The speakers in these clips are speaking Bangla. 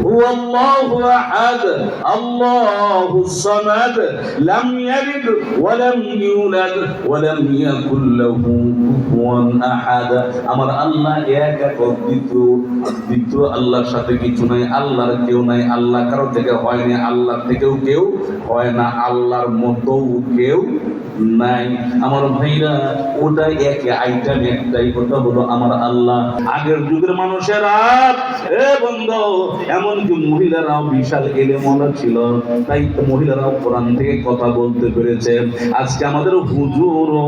হুয়াল্লাহু আহাদ আল্লাহুস সামাদ লাম ইয়ালিদ ওয়া লাম ইউলাদ ওয়া লাম ইয়াকুল লাহু কুফুয়ান আহাদ। আমার আল্লাহ এক, দ্বিতীয় আল্লাহর সাথে কিছু নাই, আল্লাহর কেউ নাই, আল্লাহ কারো থেকে হয় না, আল্লাহর থেকেও কেউ হয় না, আল্লাহর মতো কেউ নাই। আমার ভাইরা, ওটা এক আইটেম, একটাই কথা হলো আমার আল্লাহ। আগের যুগের মানুষেরা বন্ধু, এমনকি মহিলারাও বিশাল এলেমওয়ালা ছিল, তাই মহিলারাও কোরআন থেকে কথা বলতে পেরেছে। আজকে আমাদের হুজুরও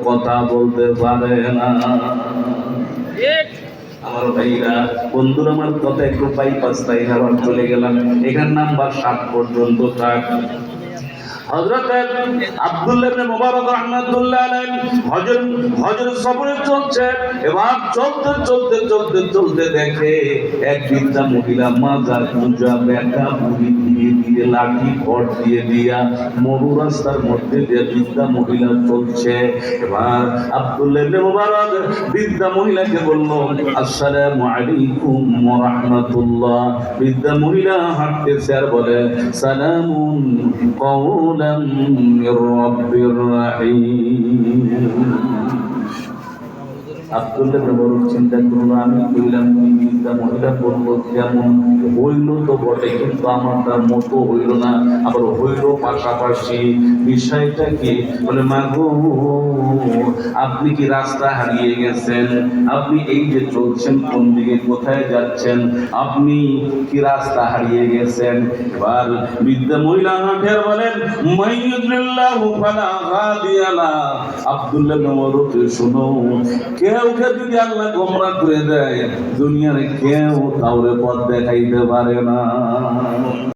কথা বলতে পারে না। আমার ভাইরা, বন্ধুরা, আমার কথা একটু বাইপাস, তাই আবার চলে গেলাম। এখানে নাম্বার 7 পর্যন্ত থাক। হযরত আব্দুল্লাহ ইবনে মুবারক রাহমাতুল্লাহ আলাইহি হজর সফরে চলছে। এবার চলতে দেখে এক বৃদ্ধা মহিলা মাজার পূজা বেকা বুড়ি দিয়ে লাঠি ভর দিয়া মরু রাস্তার মধ্যে দিয়ে বৃদ্ধা মহিলা চলছে। এবার আব্দুল্লাহ ইবনে মুবারক বৃদ্ধা মহিলাকে বলল, আসসালামু আলাইকুম ওয়া রাহমাতুল্লাহ। বৃদ্ধা মহিলা হাঁটতেছে আর বলে, সালামুন قولا من رب رحيم। আব্দুল্লাহ ইবনে মুবারক চিন্তা করলো, আমি কইলাম বৃদ্ধা মহিলা বলল, কেমন হইল তো বটে, কিন্তু আমারটা মতো হইল না, আবার হইল পাশাপাশি। বিষয়টা কি? বলে, মাগো, আপনি কি রাস্তা হারিয়ে গেছেন? আপনি এই যে চলছেন, কোন দিকে কোথায় যাচ্ছেন? আপনি কি রাস্তা হারিয়ে গেছেন? এবার বৃদ্ধা মহিলা হাঁটের বলেন, মাইয়ুদুল্লাহু ফালা হাদিয়া লা। আব্দুল্লাহ ইবনে মুবারক, শুনো, কেউকে যদি আল্লাহ গোমরাহ করে দেয়, দুনিয়ার কেউ কাউরে পথ দেখাইতে পারে না।